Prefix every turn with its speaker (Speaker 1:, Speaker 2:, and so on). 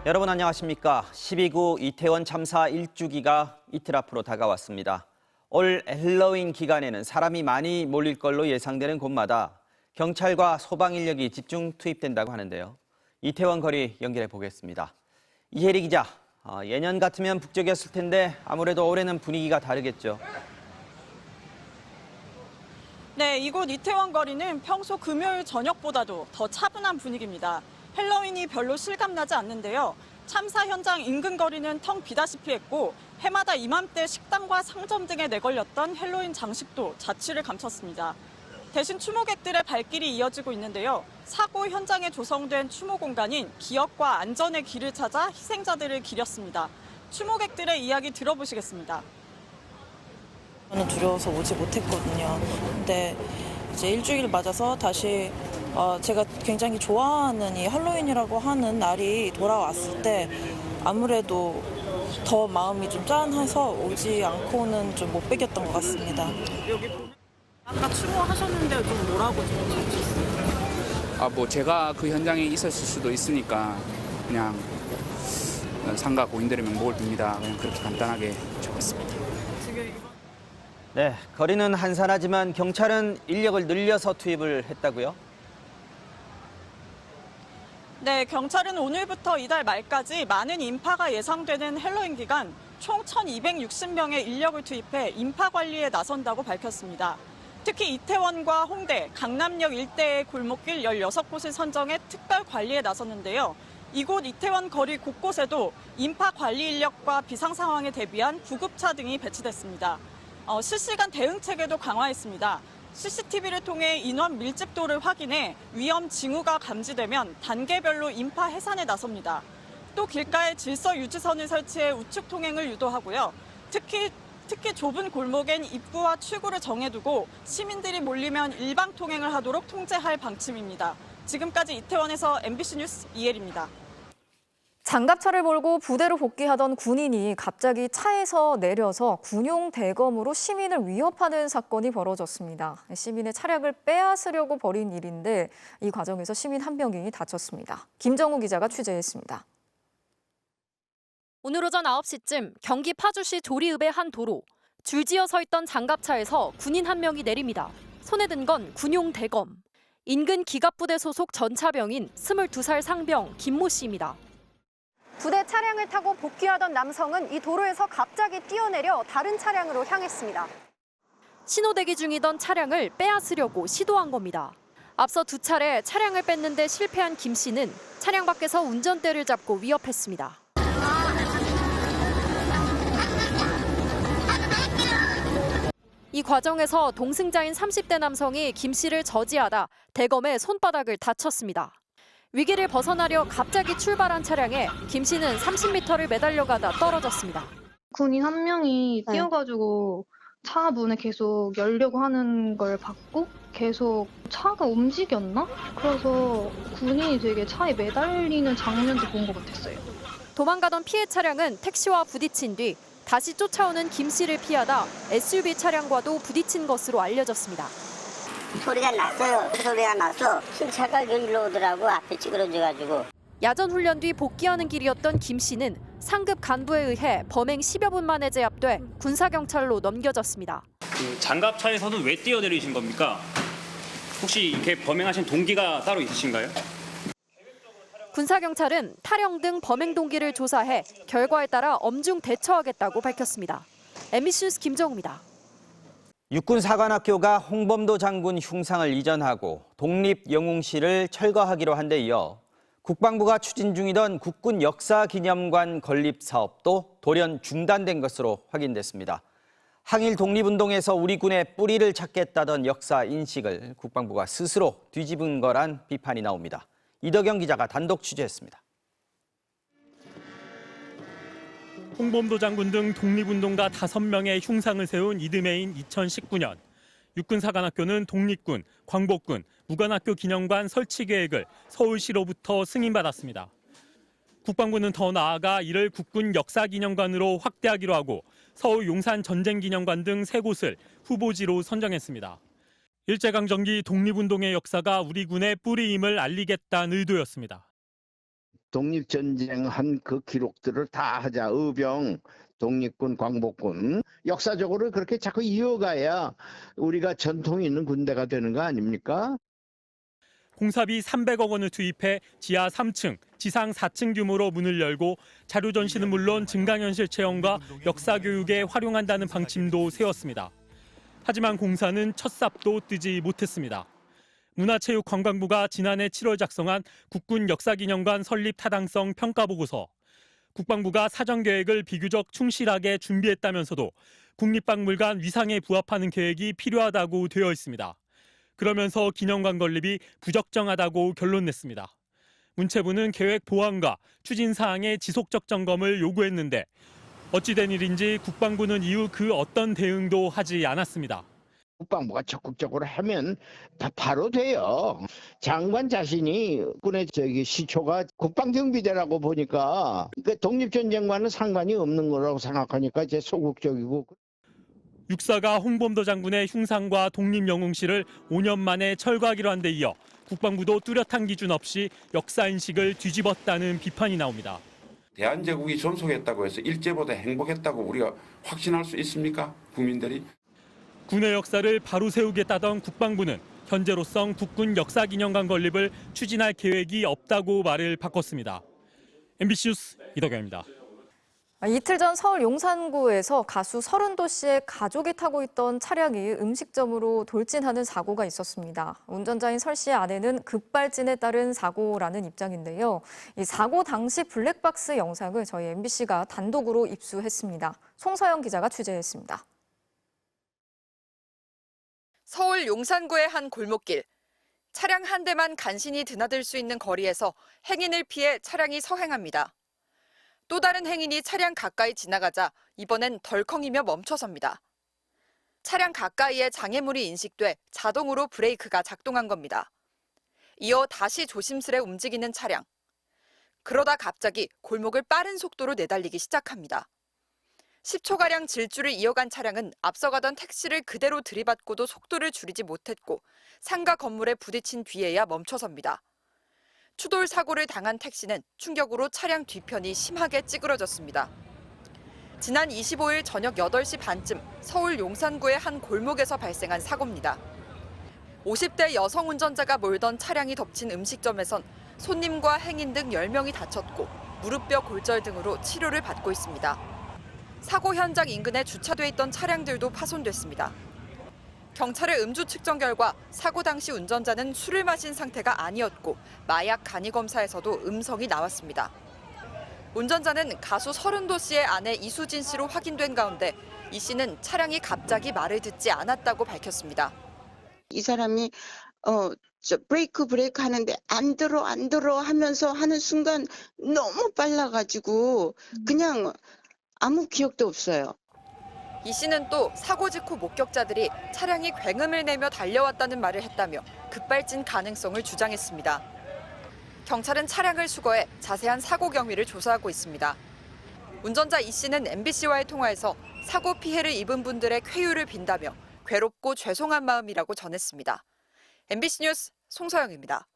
Speaker 1: 여러분 안녕하십니까. 12구 이태원 참사 1주기가 이틀 앞으로 다가왔습니다. 올 헬로윈 기간에는 사람이 많이 몰릴 걸로 예상되는 곳마다 경찰과 소방 인력이 집중 투입된다고 하는데요. 이태원 거리 연결해 보겠습니다. 이혜리 기자, 예년 같으면 북적이었을 텐데 아무래도 올해는 분위기가 다르겠죠.
Speaker 2: 네, 이곳 이태원 거리는 평소 금요일 저녁보다도 더 차분한 분위기입니다. 헬로윈이 별로 실감나지 않는데요. 참사 현장 인근 거리는 텅 비다시피 했고 해마다 이맘때 식당과 상점 등에 내걸렸던 헬로윈 장식도 자취를 감췄습니다. 대신 추모객들의 발길이 이어지고 있는데요. 사고 현장에 조성된 추모 공간인 기억과 안전의 길을 찾아 희생자들을 기렸습니다. 추모객들의 이야기 들어보시겠습니다.
Speaker 3: 저는 두려워서 오지 못했거든요. 근데 이제 일주일 맞아서 다시 제가 굉장히 좋아하는 이 할로윈이라고 하는 날이 돌아왔을 때 아무래도 더 마음이 좀 짠해서 오지 않고는 좀 못 베겼던 것 같습니다.
Speaker 2: 아까 추모하셨는데 좀 뭐라고 적으셨어요?
Speaker 4: 제가 그 현장에 있었을 수도 있으니까 그냥 상가 고인들의 명복을 빕니다. 그냥 그렇게 간단하게 적었습니다.
Speaker 1: 네, 거리는 한산하지만 경찰은 인력을 늘려서 투입을 했다고요?
Speaker 2: 네, 경찰은 오늘부터 이달 말까지 많은 인파가 예상되는 헬로윈 기간 총 1,260명의 인력을 투입해 인파 관리에 나선다고 밝혔습니다. 특히 이태원과 홍대, 강남역 일대의 골목길 16곳을 선정해 특별 관리에 나섰는데요. 이곳 이태원 거리 곳곳에도 인파 관리 인력과 비상 상황에 대비한 구급차 등이 배치됐습니다. 실시간 대응 체계도 강화했습니다. CCTV를 통해 인원 밀집도를 확인해 위험 징후가 감지되면 단계별로 인파 해산에 나섭니다. 또 길가에 질서 유지선을 설치해 우측 통행을 유도하고요. 특히 좁은 골목엔 입구와 출구를 정해두고 시민들이 몰리면 일방 통행을 하도록 통제할 방침입니다. 지금까지 이태원에서 MBC 뉴스 이혜리입니다.
Speaker 5: 장갑차를 몰고 부대로 복귀하던 군인이 갑자기 차에서 내려서 군용 대검으로 시민을 위협하는 사건이 벌어졌습니다. 시민의 차량을 빼앗으려고 벌인 일인데 이 과정에서 시민 한 명이 다쳤습니다. 김정우 기자가 취재했습니다.
Speaker 6: 오늘 오전 9시쯤 경기 파주시 조리읍의 한 도로. 줄지어 서 있던 장갑차에서 군인 한 명이 내립니다. 손에 든 건 군용 대검. 인근 기갑부대 소속 전차병인 22살 상병 김모 씨입니다.
Speaker 7: 부대 차량을 타고 복귀하던 남성은 이 도로에서 갑자기 뛰어내려 다른 차량으로 향했습니다.
Speaker 6: 신호대기 중이던 차량을 빼앗으려고 시도한 겁니다. 앞서 2차례 차량을 뺏는데 실패한 김 씨는 차량 밖에서 운전대를 잡고 위협했습니다. 이 과정에서 동승자인 30대 남성이 김 씨를 저지하다 대검에 손바닥을 다쳤습니다. 위기를 벗어나려 갑자기 출발한 차량에 김 씨는 30m를 매달려가다 떨어졌습니다.
Speaker 8: 군인 한 명이 뛰어가지고 차 문을 계속 열려고 하는 걸 봤고 계속 차가 움직였나? 그래서 군인이 되게 차에 매달리는 장면도 본 것 같았어요.
Speaker 6: 도망가던 피해 차량은 택시와 부딪힌 뒤 다시 쫓아오는 김 씨를 피하다 SUV 차량과도 부딪힌 것으로 알려졌습니다.
Speaker 9: 소리가 났어요. 소리가 나서 신차가 여기로 오더라고. 앞에 찌그러져가지고.
Speaker 6: 야전 훈련 뒤 복귀하는 길이었던 김 씨는 상급 간부에 의해 범행 10여 분 만에 제압돼 군사경찰로 넘겨졌습니다.
Speaker 10: 장갑차에서는 왜 뛰어내리신 겁니까? 혹시 이렇게 범행하신 동기가 따로 있으신가요?
Speaker 6: 군사경찰은 타령 등 범행 동기를 조사해 결과에 따라 엄중 대처하겠다고 밝혔습니다. MBC 뉴스 김정우입니다.
Speaker 1: 육군사관학교가 홍범도 장군 흉상을 이전하고 독립영웅실을 철거하기로 한 데 이어 국방부가 추진 중이던 국군 역사기념관 건립 사업도 돌연 중단된 것으로 확인됐습니다. 항일 독립운동에서 우리 군의 뿌리를 찾겠다던 역사 인식을 국방부가 스스로 뒤집은 거란 비판이 나옵니다. 이덕영 기자가 단독 취재했습니다.
Speaker 11: 홍범도 장군 등 독립운동가 5명의 흉상을 세운 이듬해인 2019년 육군사관학교는 독립군, 광복군, 무관학교 기념관 설치 계획을 서울시로부터 승인받았습니다. 국방부는 더 나아가 이를 국군 역사기념관으로 확대하기로 하고 서울 용산 전쟁기념관 등 3곳을 후보지로 선정했습니다. 일제강점기 독립운동의 역사가 우리 군의 뿌리임을 알리겠다는 의도였습니다.
Speaker 12: 독립전쟁한 그 기록들을 다 하자. 의병, 독립군, 광복군. 역사적으로 그렇게 자꾸 이어가야 우리가 전통이 있는 군대가 되는 거 아닙니까?
Speaker 11: 공사비 300억 원을 투입해 지하 3층, 지상 4층 규모로 문을 열고 자료 전시는 물론 증강현실 체험과 역사 교육에 활용한다는 방침도 세웠습니다. 하지만 공사는 첫 삽도 뜨지 못했습니다. 문화체육관광부가 지난해 7월 작성한 국군 역사기념관 설립 타당성 평가보고서. 국방부가 사전 계획을 비교적 충실하게 준비했다면서도 국립박물관 위상에 부합하는 계획이 필요하다고 되어 있습니다. 그러면서 기념관 건립이 부적정하다고 결론냈습니다. 문체부는 계획 보완과 추진 사항의 지속적 점검을 요구했는데 어찌된 일인지 국방부는 이후 그 어떤 대응도 하지 않았습니다.
Speaker 12: 국방부가 적극적으로 하면 바로 돼요. 장관 자신이 군의 시초가 국방경비대라고 보니까 독립전쟁과는 상관이 없는 거라고 생각하니까 이제 소극적이고.
Speaker 11: 육사가 홍범도 장군의 흉상과 독립영웅실을 5년 만에 철거하기로 한 데 이어 국방부도 뚜렷한 기준 없이 역사인식을 뒤집었다는 비판이 나옵니다.
Speaker 13: 대한제국이 존속했다고 해서 일제보다 행복했다고 우리가 확신할 수 있습니까? 국민들이?
Speaker 11: 군의 역사를 바로 세우겠다던 국방부는 현재로선 국군 역사기념관 건립을 추진할 계획이 없다고 말을 바꿨습니다. MBC 뉴스 이덕영입니다.
Speaker 5: 이틀 전 서울 용산구에서 가수 서른도 씨의 가족이 타고 있던 차량이 음식점으로 돌진하는 사고가 있었습니다. 운전자인 설 씨의 아내는 급발진에 따른 사고라는 입장인데요. 이 사고 당시 블랙박스 영상을 저희 MBC가 단독으로 입수했습니다. 송서영 기자가 취재했습니다.
Speaker 14: 서울 용산구의 한 골목길. 차량 한 대만 간신히 드나들 수 있는 거리에서 행인을 피해 차량이 서행합니다. 또 다른 행인이 차량 가까이 지나가자 이번엔 덜컹이며 멈춰섭니다. 차량 가까이에 장애물이 인식돼 자동으로 브레이크가 작동한 겁니다. 이어 다시 조심스레 움직이는 차량. 그러다 갑자기 골목을 빠른 속도로 내달리기 시작합니다. 10초가량 질주를 이어간 차량은 앞서가던 택시를 그대로 들이받고도 속도를 줄이지 못했고 상가 건물에 부딪힌 뒤에야 멈춰섭니다. 추돌 사고를 당한 택시는 충격으로 차량 뒤편이 심하게 찌그러졌습니다. 지난 25일 저녁 8시 반쯤 서울 용산구의 한 골목에서 발생한 사고입니다. 50대 여성 운전자가 몰던 차량이 덮친 음식점에선 손님과 행인 등 10명이 다쳤고 무릎뼈 골절 등으로 치료를 받고 있습니다. 사고 현장 인근에 주차돼 있던 차량들도 파손됐습니다. 경찰의 음주 측정 결과 사고 당시 운전자는 술을 마신 상태가 아니었고 마약 간이 검사에서도 음성이 나왔습니다. 운전자는 가수 서른도 씨의 아내 이수진 씨로 확인된 가운데 이 씨는 차량이 갑자기 말을 듣지 않았다고 밝혔습니다.
Speaker 15: 이 사람이 브레이크 하는데 안 들어 하면서 하는 순간 너무 빨라가지고 그냥 아무 기억도 없어요.
Speaker 14: 이 씨는 또 사고 직후 목격자들이 차량이 굉음을 내며 달려왔다는 말을 했다며 급발진 가능성을 주장했습니다. 경찰은 차량을 수거해 자세한 사고 경위를 조사하고 있습니다. 운전자 이 씨는 MBC와의 통화에서 사고 피해를 입은 분들의 쾌유를 빈다며 괴롭고 죄송한 마음이라고 전했습니다. MBC 뉴스 송서영입니다.